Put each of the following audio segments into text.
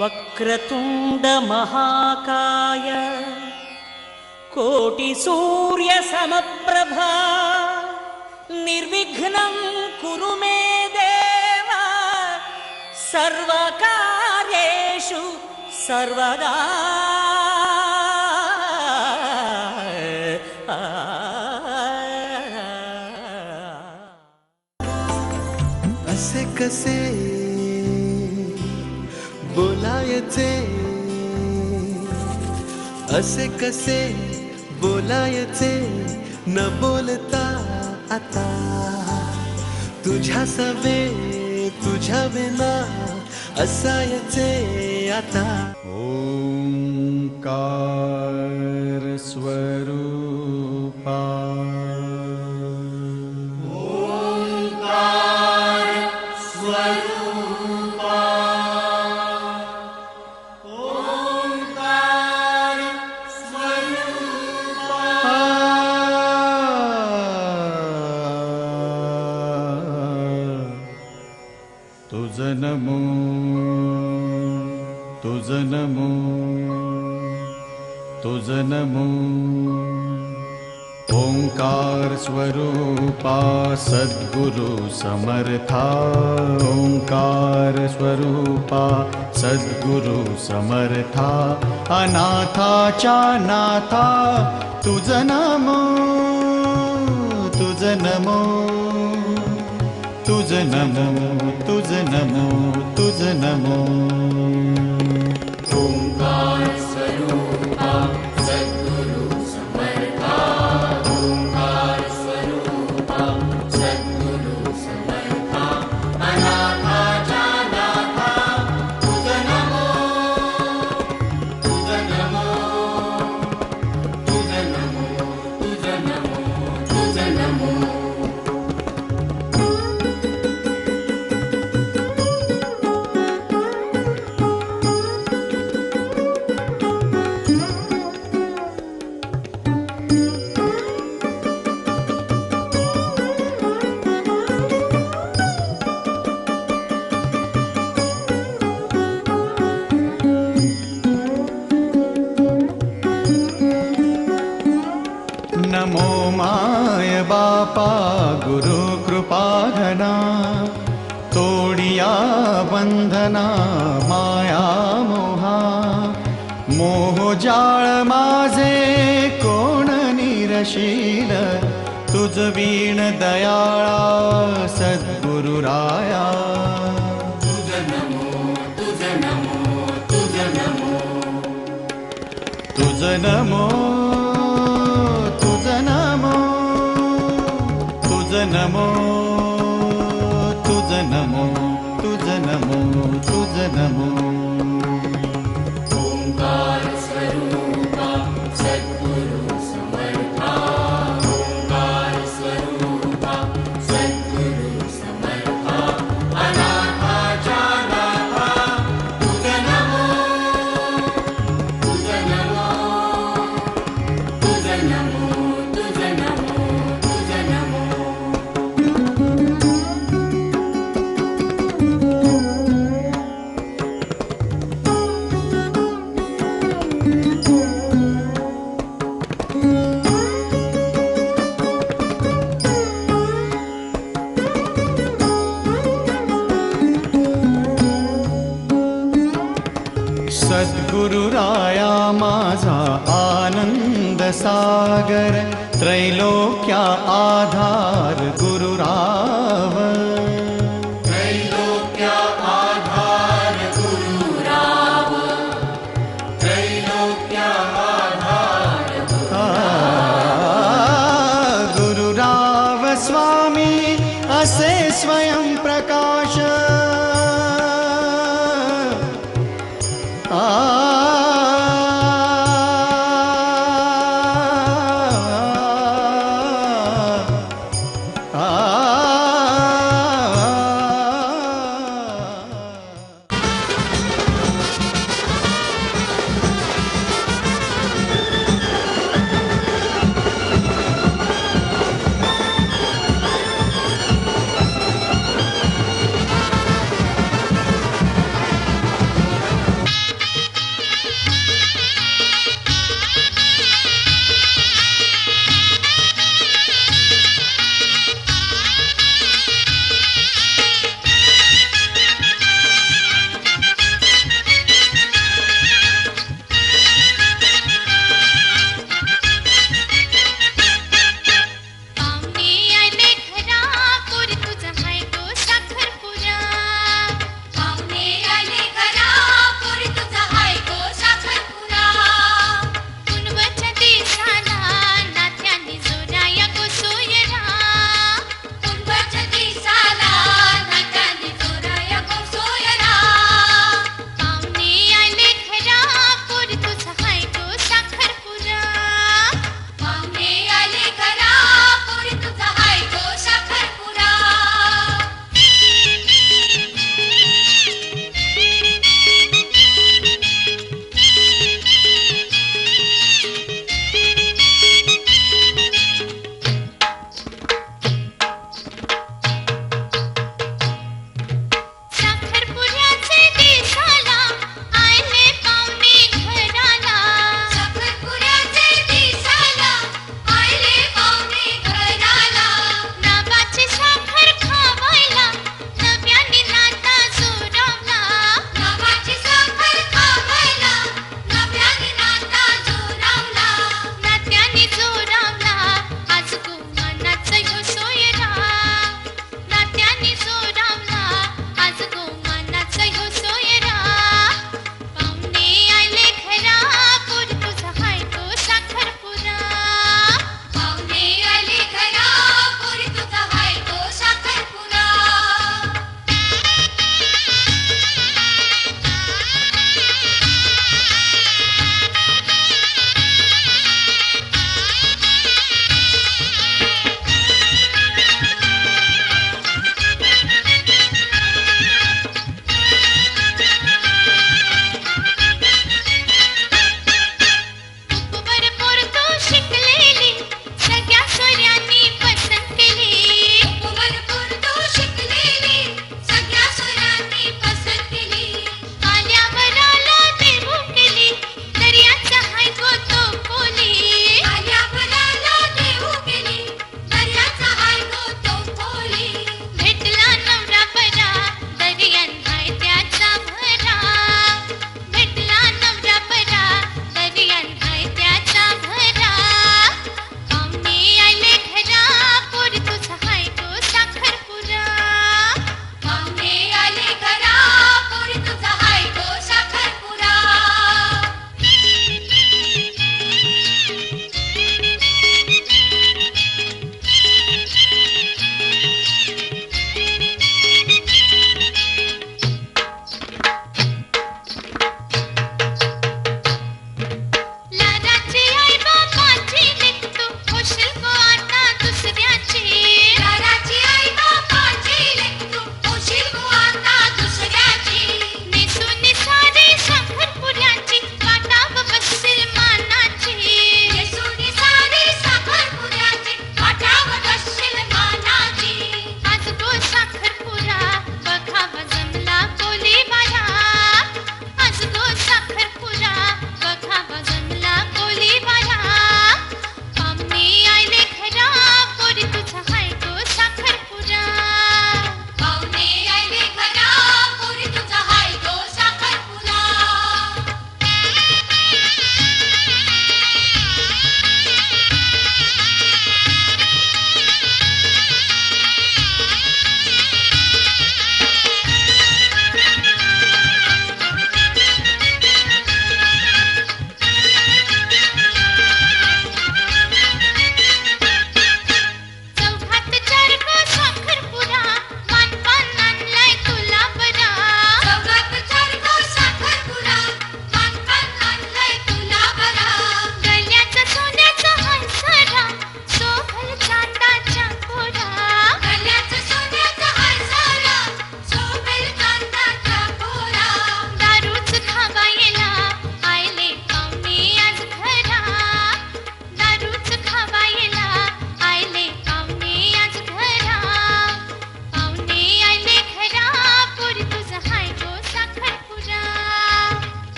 वक्रतुंड महाकाय कोटि सूर्य समप्रभा निर्विघ्नं कुरु मे देव सर्वकार्येषु सर्वदा। असे कसे बोलायचे, असे कसे बोलायचे न बोलता आता तुझ्या सवे तुझ्या विना असायचे आता। ओंकार स्वरूपा ओंकार स्वरूपा ओंकार स्वरूपा तुझ नमो तुझ नमो तुझ नमो। ओंकार स्वरूपा सद्गुरु समर्था ओंकार स्वरूपा सद्गुरु समर्था अनाथाच्या नाथा तुझ नमो तुझ नमो तुझ नमो तुझ नमो तुझ नमो। ओंकार स्वरूपा सद्गुरु समर्था ओंकार स्वरूपा सद्गुरु समर्था अनाथाच्या नाथा तुझ नमो तुझ नमो तुझ नमो तुझ नमो तुझ नमो। नमो माय बापा गुरु कृपाघना तोडिया बंधना माया मोहा मोहजाळ माझे कोण निरशील तुझ वीण दयाळा सद्गुरु राया। तुझ नमो तुझ नमो तुझ नमो तुझ नमो तुझ नमो तुझ नमो तुझ नमो तुझ नमो तुझ नमो। ओंकार स्वरूपा सद्गुरु समर्था ओंकार स्वरूपा सद्गुरु समर्था अनाथाच्या नाथा तुझ नमो तुझ नमो तुझ नमो तुझ नमो तुझ नमो। सद्गुरु राया माझा आनंद सागर त्रैलोक्या आधार गुरुराव त्रैलोक्या आधार गुरुराव त्रैलोक्या आधार गुरुराव स्वामी असे स्वयं प्रकाश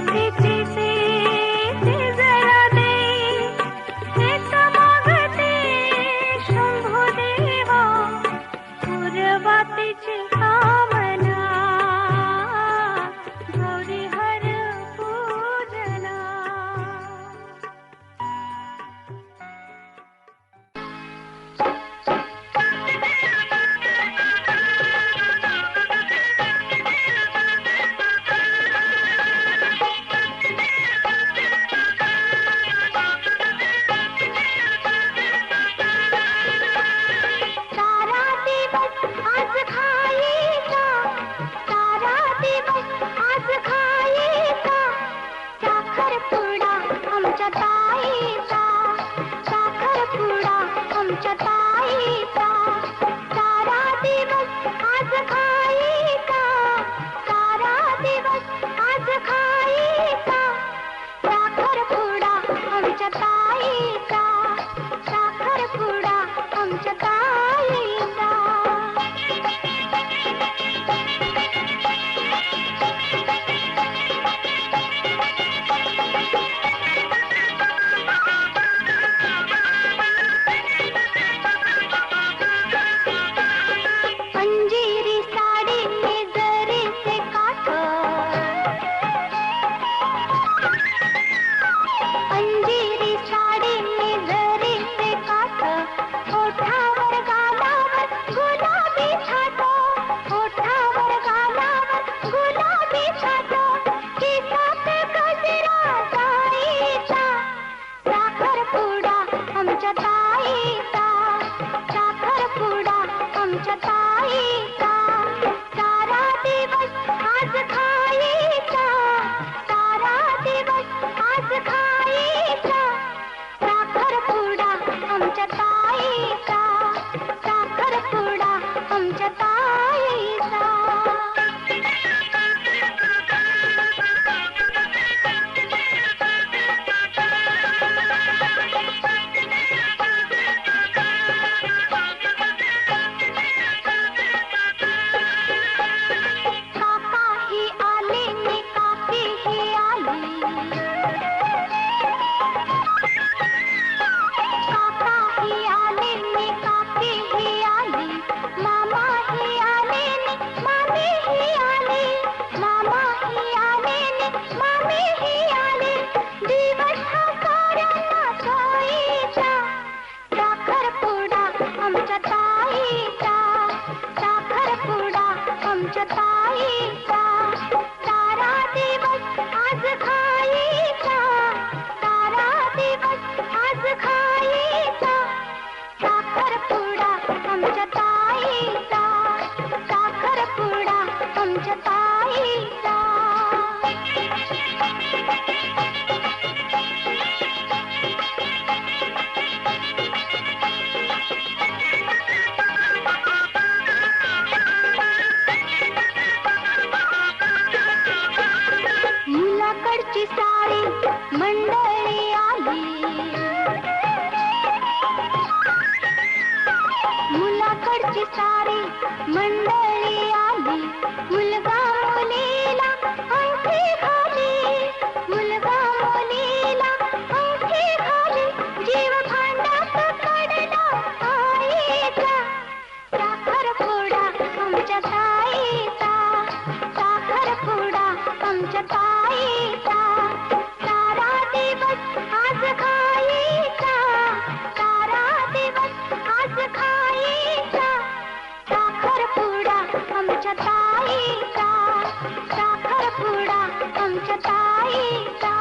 प्रीतीचे ते जरा दे, हेच मागते शंभो देवा, पूर्वातीची कामना, गौरी हर पूजना. सारा दिवस आज खायचा, सारा दिवस आज खायचा, साखरपुडा आमच्या ताईचा, साखरपुडा आमच्या ताईचा. सारा दिवस आज खायचा, सारा दिवस आज खायचा, साखरपुडा आमच्या ताईचा, साखरपुडा आमच्या ताईचा. अंजिरी साडी जरीचे काठ, अंजिरी साडी जरीचे काठ, ओठावर गालावर गुलाबी छाट, ओठावर गालावर गुलाबी छाट, केसात गजरा ताईचा, साखरपुडा आमच्या ताईचा, साखरपुडा आमच्या ताईचा. सारा दिवस आज खायचा, सारा दिवस आज खायचा, साखरपुडा आमच्या ताईचा, साखरपुडा आमच्या ताईचा. काकाही आले नि काकीही आली, काकाही आले नि काकीही आली, मामाही आले नि मामीही आली, मामाही आले नि मामीही आली. दिवस हा साऱ्यांना सोयीचा, साखरपुडा आमच्या ताईचा, साखरपुडा आमच्या ताईचा. सारा दिवस आज खायचा, सारा दिवस आज खायचा, साखरपुडा आमच्या ताईचा, साखरपुडा आमच्या ताईचा. मुलाकडची सारी मंडळी आली, मुलाकडची सारी मंडळी आली, मुलगा मुलीला अंगठी घाली, मुलगा मुलीला अंगठी घाली, जीव भांड्यात पडला आईचा, साखरपुडा आमच्या ताईचा, साखरपुडा आमच्या ताईचा. सारा दिवस आज खायचा, सारा दिवस आज खायचा, साखरपुडा आमच्या ताईचा, साखरपुडा आमच्या ताईचा.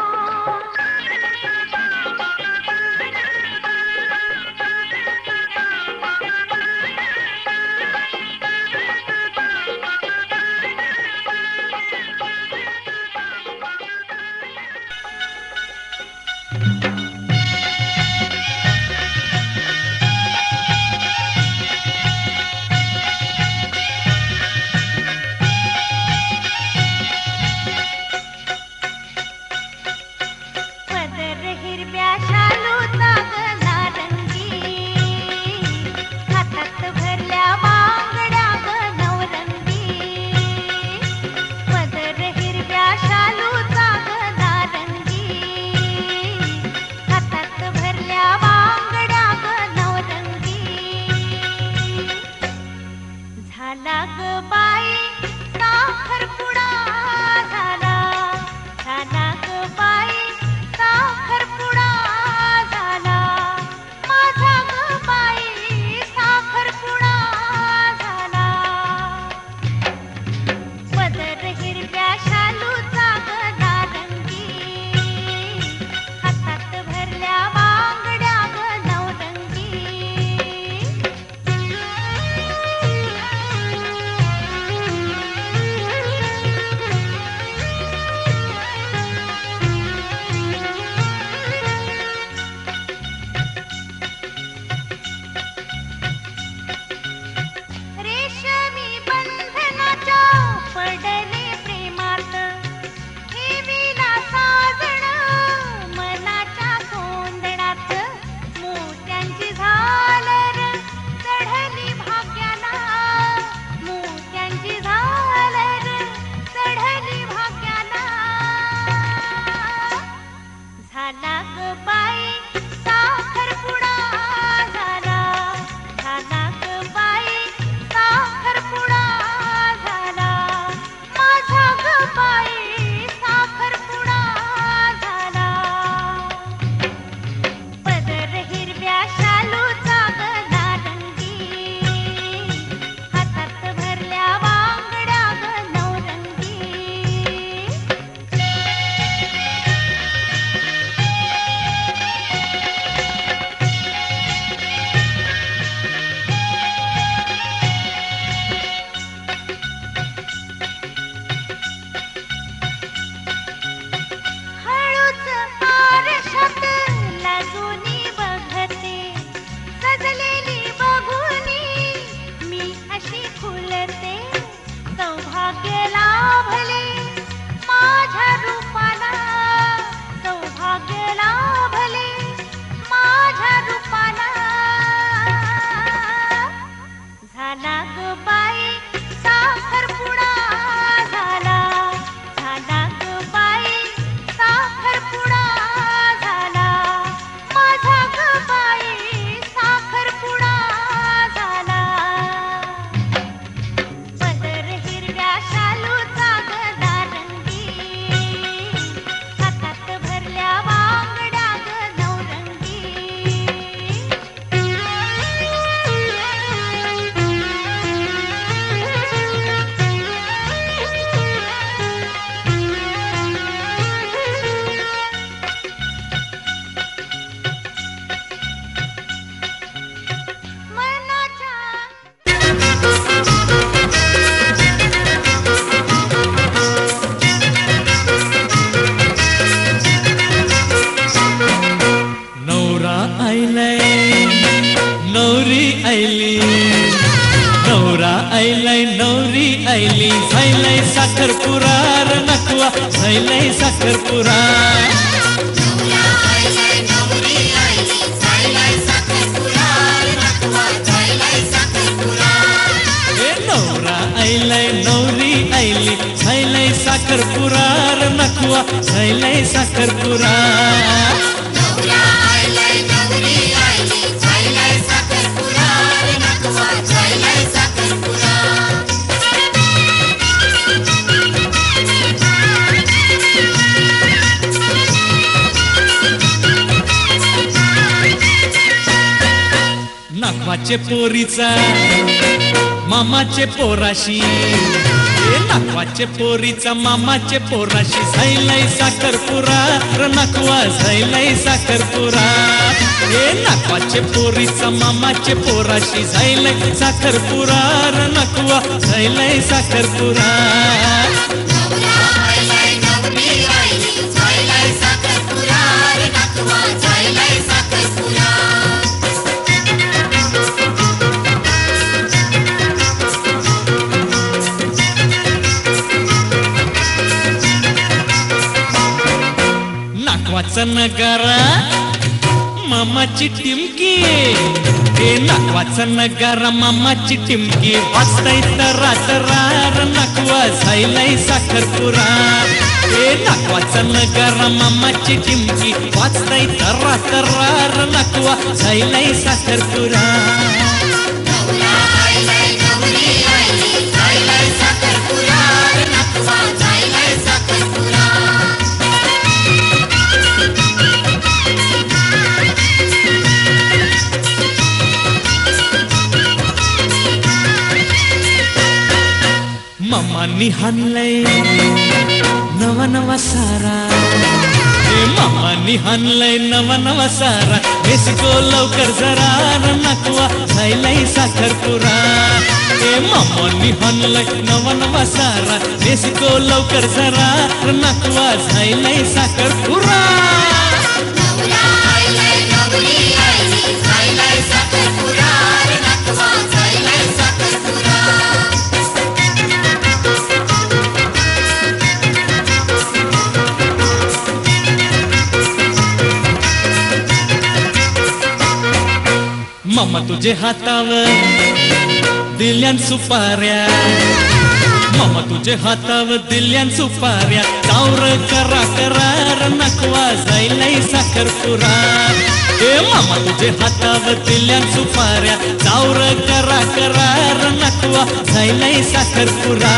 नकुआ झैलै साखरपुरा ए नौरा आइलै नौरी आइली झैलै साखरपुरा र नकुआ झैलै साखरपुरा नाकवाचे पोरीचा मामाचे पोराशी ए नाकवाचे पोरीचा मामाचे पोराशी झैलै साखरपुरा र नकुआ झैलै साखरपुरा ए नाकवाचे पोरीचा मामाचे पोराशी झैलै साखरपुरा र नकुआ झैलै साखरपुरा नाकवाचा नगारा मामाची टिमकी हे नाकवाचा नगारा मामाची टिमकी वाजतय तरात रार नकुआ झैलै साखरपुरा हे नाकवाचा नगारा मामाची टिमकी वाजतय तरात रार नकुआ झैलै साखरपुरा मामानी हाणलंय नवा नवा सारा ए मामानी हाणलंय नवा नवा सारा बेसको लवकर जरा र नकुआ झैलै साखरपुरा ए मामानी हाणलंय नवा नवा सारा बेसको लवकर जरा र नकुआ झैलै साखरपुरा मामा तुझे हातावर दिल्यान सुपाऱ्या मामा तुझे हातावर दिल्यान सुपाऱ्या चावर करा करार नकुआ झैलै साखरपुरा ए मामा तुझे हातावर दिल्यान सुपाऱ्या चावर करा करार नकुआ झैलै साखरपुरा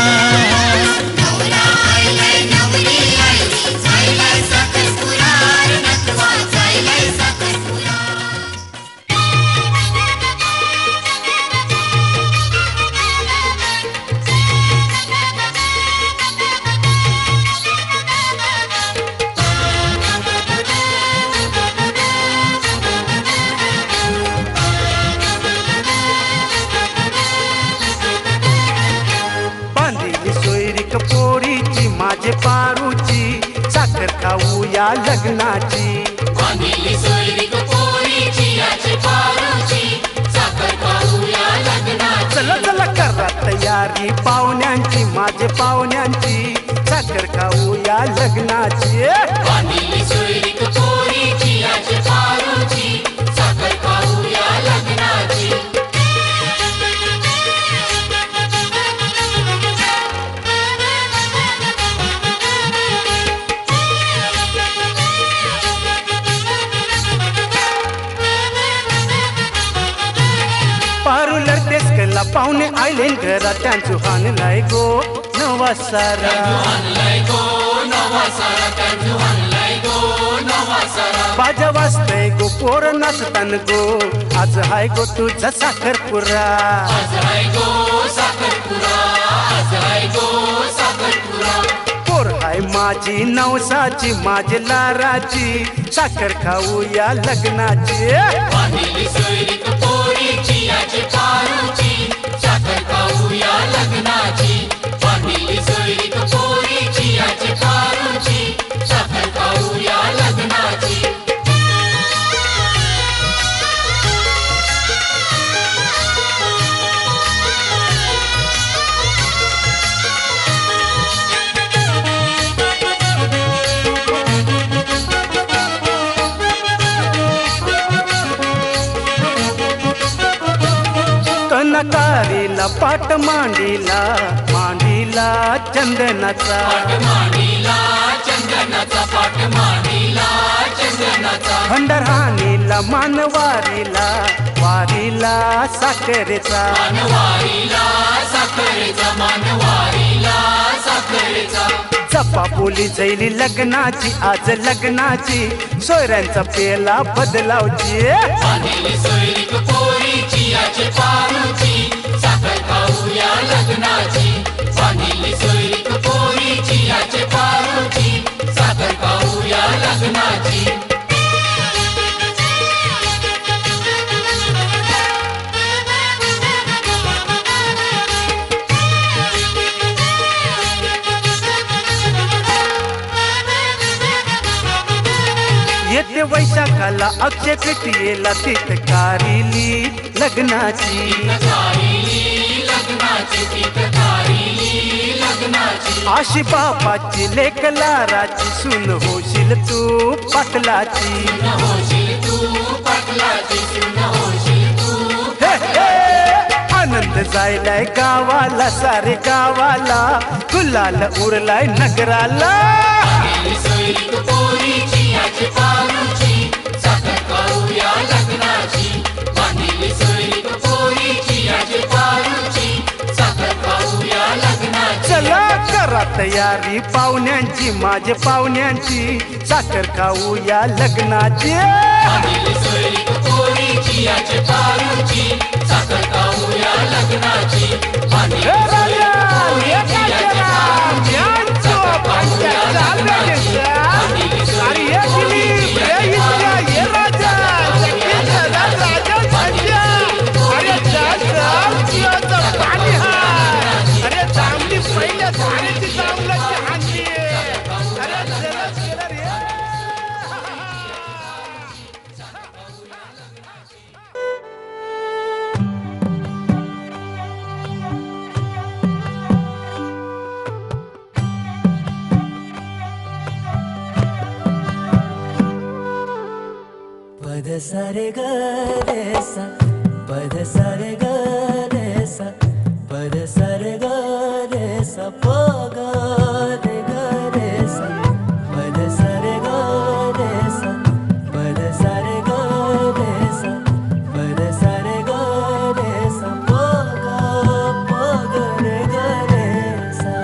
पोरीची माझे पारूची साखर खाऊ या लग्नाची चला चला करा तयारी पाहुण्यांची माझे पाहुण्यांची साखर खाऊ या लग्नाची पारुलर देशकला पाहुणे आले घरा त्यांचो हाणलाय गो नवा सारा बाजा वाजतय गो पोर नाचतान गो आज हाय गो तुझा साखरपुरा पोर हाय माझी नवसाची माझी लाराची साखर खाऊ या लग्नाची मांडीला पाट मांडीला मांडीला चंदनाचा भंडारहानीला मानवारीला वारीला साखरेचा चप्पा बोली जैली लग्नाची आज लग्नाची सोयऱ्यांचा पेला बदलावची येते वैशाखाला अक्षय तृतीयेला तिथकारिली लग्नाची आशी बापाची लेक लाराची सून होशील तू पाटलाची हे, हे, आनंद जायलाय गावाला सारे गावाला गुलाल उरलाय नगराला चला करा तयारी पाहुण्यांची माझे पाहुण्यांची साखर खाऊ या लग्नाची पद सारे ग रे सा पद सारे ग रे सा पद सारे ग रे सा प ग रे सा पद सारे ग रे सा पद सारे ग रे सा पद सारे ग रे सा प ग रे सा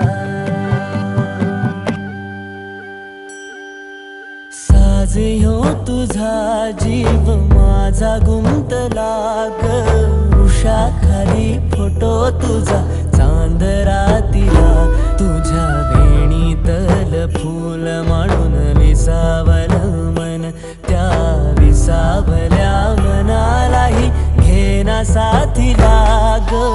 साज ह्यो तुझा जीव माझा गुंतला ग उषा खाली फोटो तुझा चांद रातीला तुझ्या वेणीतल फूल म्हणून विसावल मन त्या विसावल्या मनालाही घेना साथीला ग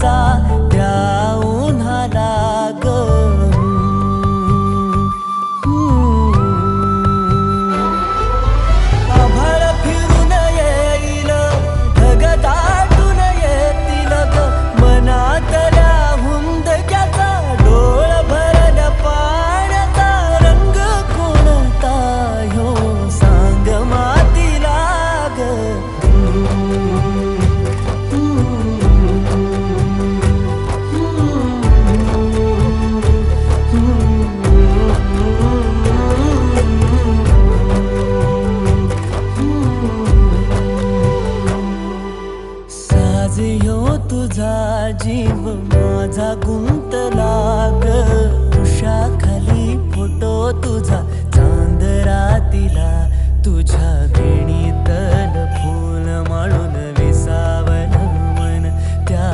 जायचा त्या उन्हाला ग. आभाळ फिरून येईल ढग दाटून येतील ग. मनातल्या हुंदक्याचा डोळ भरल्या पाण्याचा रंग कोणता ह्यो सांग मातीला ग. साज ह्यो तुझा जीव माझा गुंतला ग. उषाखाली फोटो तुझा चांद रातीला तुझ्या वेणीतल फूल माळून विसावलं मन. त्या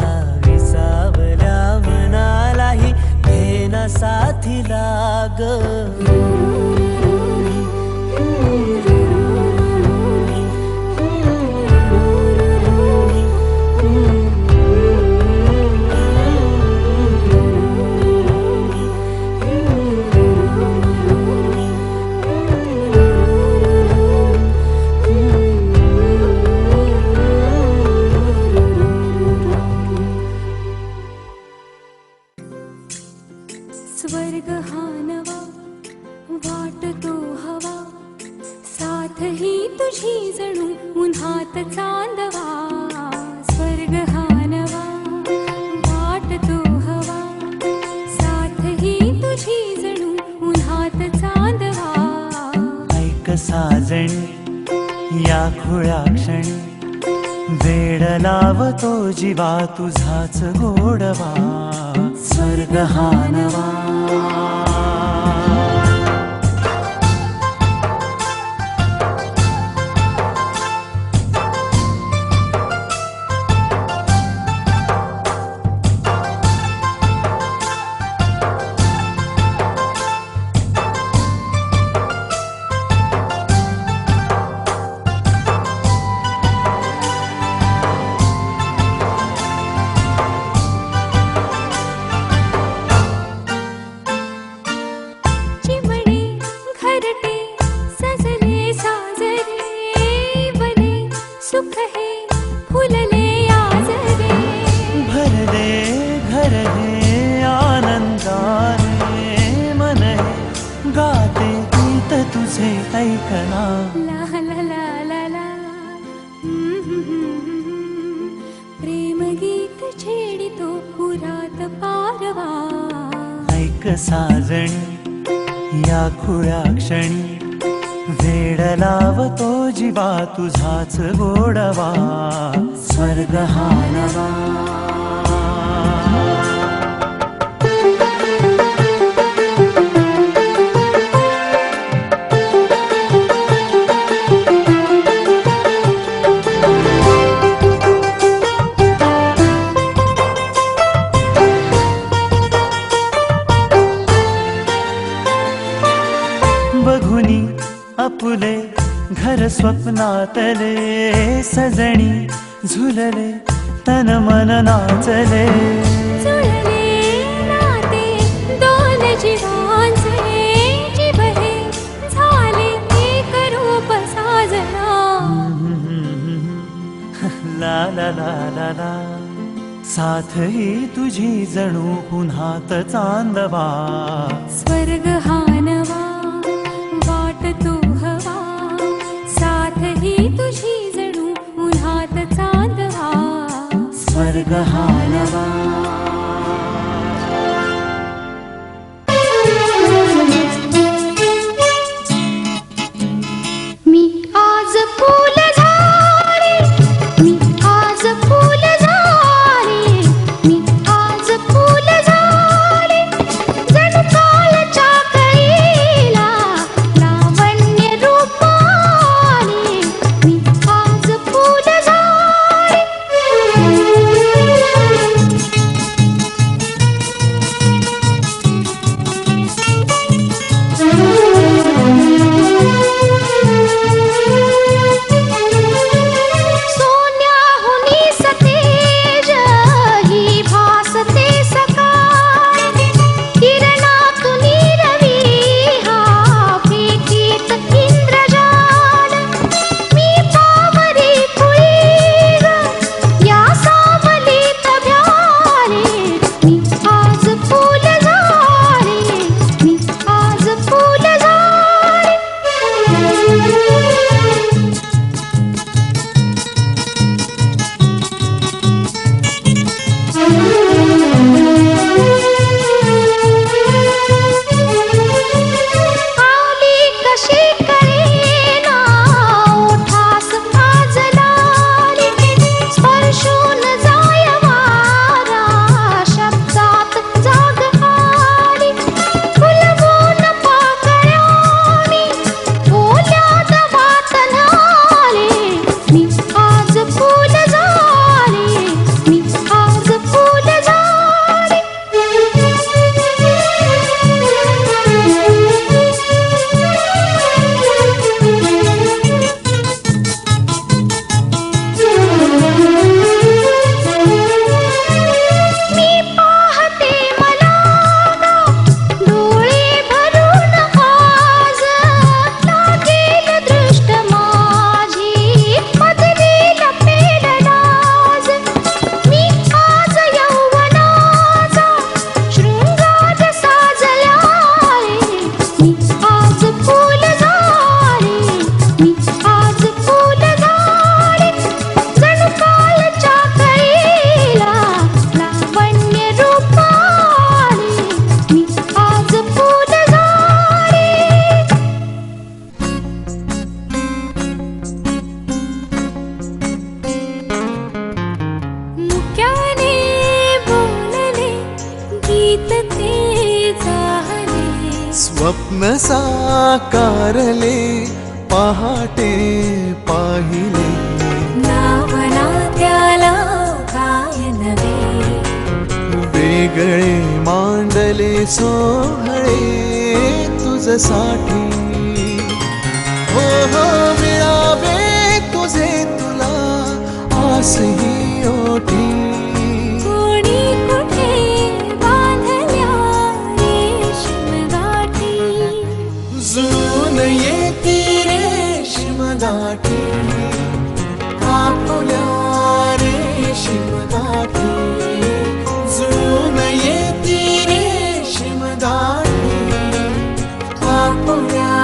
विसावल्या मनालाही घेना साथीला ग. स्वर्ग हा नवा वाटतो हवा, साथ ही तुझी जणू उन्हात चांदवा. स्वर्ग हा नवा वाटतो हवा, साथ ही तुझी जणू उन्हात चांदवा. ऐक साजणी या खुळ्या क्षणी वेड लावतो जीवा तुझाच गोडवा. स्वर्ग हा नवा. ऐकना ला ला ला ला ला. प्रेम गीत छेडितो पुरात पारवा. ऐक साजणी या खुळ्या क्षणी वेड लावतो जीवा तुझाच गोडवा. स्वर्ग हा नवा. बघुनी आपुले घर स्वप्नातले सजणी झुलले तन मन नाचले. जुळले नाते दोन जीवांचे, जीव हे झाले एक रूप साजना. ला ला ला ला ला. साथ ही तुझी जणू पुन्हात चांदवा. स्वर्ग हा नवा वाटतो हवा, साथ ही तुझी जणू उन्हात चांदवा. स्वर्ग हा नवा. मी आज फूल झाले, मी आज फूल झाले, मी आज फूल झाले. जणू कालच्या कैला लावण्य रूपाने. मी आज फूल झाले. गीत ते झाले. स्वप्न साकारले पहाटे पाहिले. नावना त्याला काय नवे, वेगळे मांडले सोहळे तुझसाठी. हो हो मिळावे तुझे तुला आसही ओठी. कोणी कुठे बांधल्या रेशीम गाठी. जुळून येती रेशीम गाठी आपुल्या रेशीम गाठी. जुळून येती रेशीम गाठी आपुल्या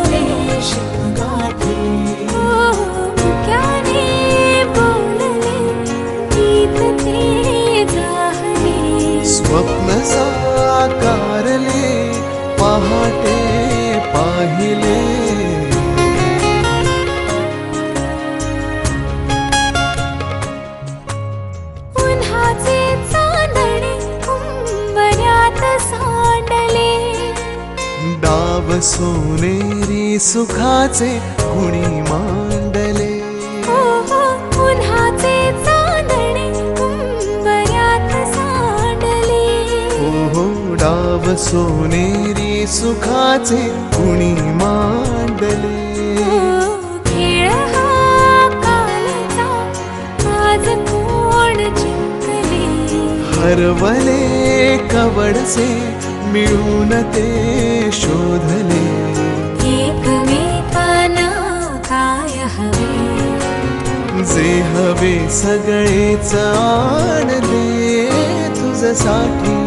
रेशीम गाठी. मुक्याने बोलले गीत ते झाले. स्वप्न साकारले पहाटे पाहिले. उन्हाचे चांदणे उंबऱ्यात सांडले. डाव सोनेरी सुखाचे कुणी मांडले. उन्हाचे चांदणे उंबऱ्यात सांडले. ओहो डाव सोनेरी सुखाचे कुणी मांडले. खेळ हा कालचा आज कोण जिंकले. हरवले कवडसे मिळून ते शोधले. एकमेकांना काय हवे, जे हवे सगळेच आणले तुझसाठी.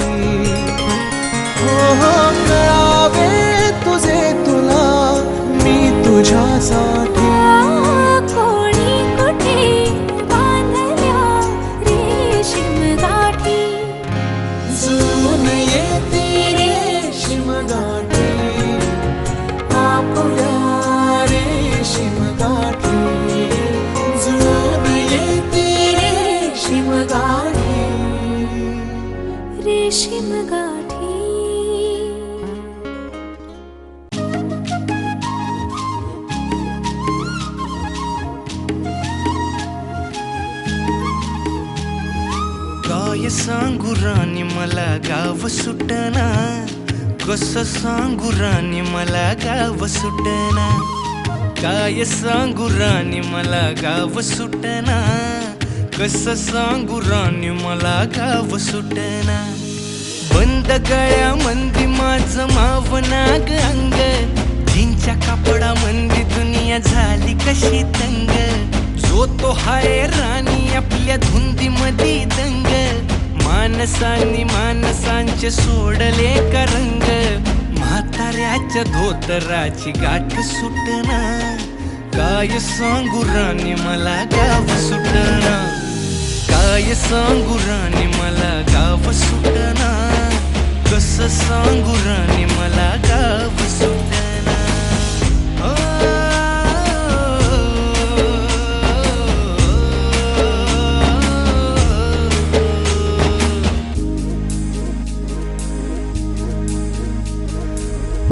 हो हो कळावे तुझे तुला मी तुझ्यासाठी. कोणी कुठे बांधल्या रेशीम गाठी. जुळून येती रेशीम गाठी आपुल्या रेशीम गाठी. जुळून येती रेशीम गाठी. रेशीम गाठी. काय सांगू राणी मला गाव सुटना, कसं सांगू राणी मला गाव सुटना. काय सांगू राणी मला गाव सुटना, कसं सांगू राणी मला गाव सुटना. बंद गळ्या मंदी माझं मावनाग अंग, जीनच्या कापडा मंदी दुनिया झाली कशी तंग. जो तो हाय राणी आपल्या धुंदी मधी दंग, माणसांनी माणसांचे सोडले का रंग. म्हाताऱ्याच्या धोतराची गाठ सुटना, काय सांगू राणी मला गाव सुटना. काय सांगू राणी मला गाव सुटना, कसं सांगू राणी मला गाव सुटना.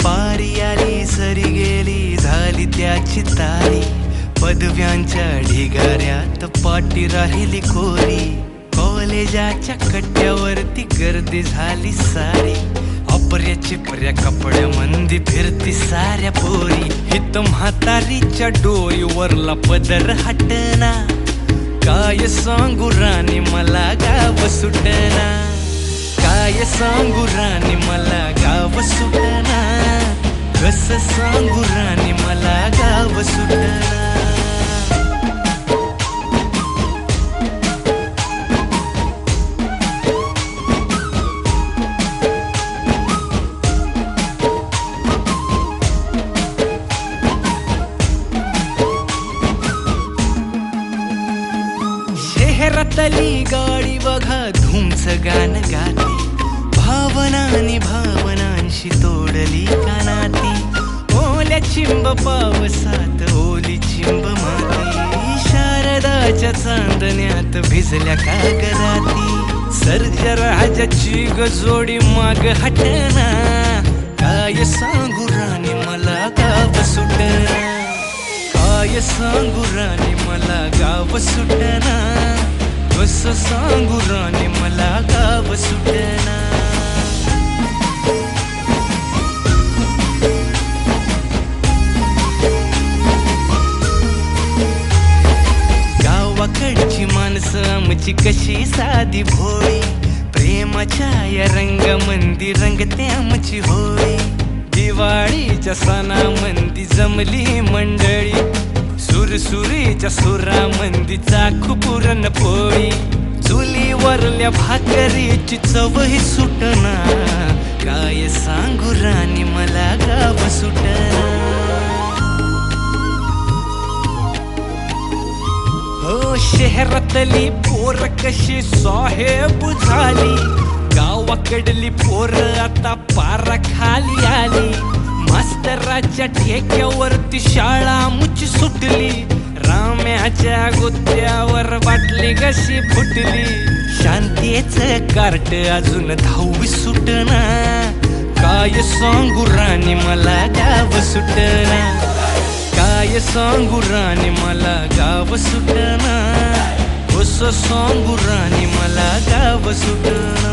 पारी आली सरी गेली झाली त्याची तारी, पदव्यांच्या ढिगाऱ्यात पाटी राहिली कोरी. कॉलेजाच्या कट्ट्यावरती गर्दी झाली सारी, अपर्या चिपऱ्या कपड्या मंदी फिरती साऱ्या पोरी. हित म्हातारीच्या डोईवरला पदर हटना, काय सांगू राणी मला गाव सुटना. काय सांगू राणी मला गाव सुटना, कसं सांगू राणी मला गाव सुटना. शहरातली गाडी बघा धूमचं गाणं गाती, भावनांनी भावनांशी तोडली कानाती. ओल्या चिंब पावसात ओली चिंब माती, शारदाच्या चांदण्यात भिजल्या कागदाती. सर्जराजाची गजोडी माग हटना काय सांगू राणी मला गाव सुटना काय सांगू राणी मला गाव सुटना कसं सांगू राणी मला गाव सुटना गावाकडची माणसं आमची कशी साधी भोळी प्रेमाच्या या रंगामंदी रंगते आमची होळी दिवाळीच्या सणामंदी जमली मंडळी सुरसुरीच्या सुरामंदी चाखू पुरणपोळी चुलीवरल्या भाकरीची चवही सुटना काय सांगू राणी मला गाव सुटना हो शहरातली पोर कशी साहेब झाली गावाकडली पोर आता पारा खाली आली मास्तराच्या ठेक्यावरती शाळा आमची सुटली राम्याच्या गुत्त्यावर बाटली कशी फुटली शांतीचं कार्ट अजून 10वी सुटना काय सांगू राणी मला गाव सुटना काय सांगू राणी मला गाव सुटना कसं सांगू राणी मला गाव सुटना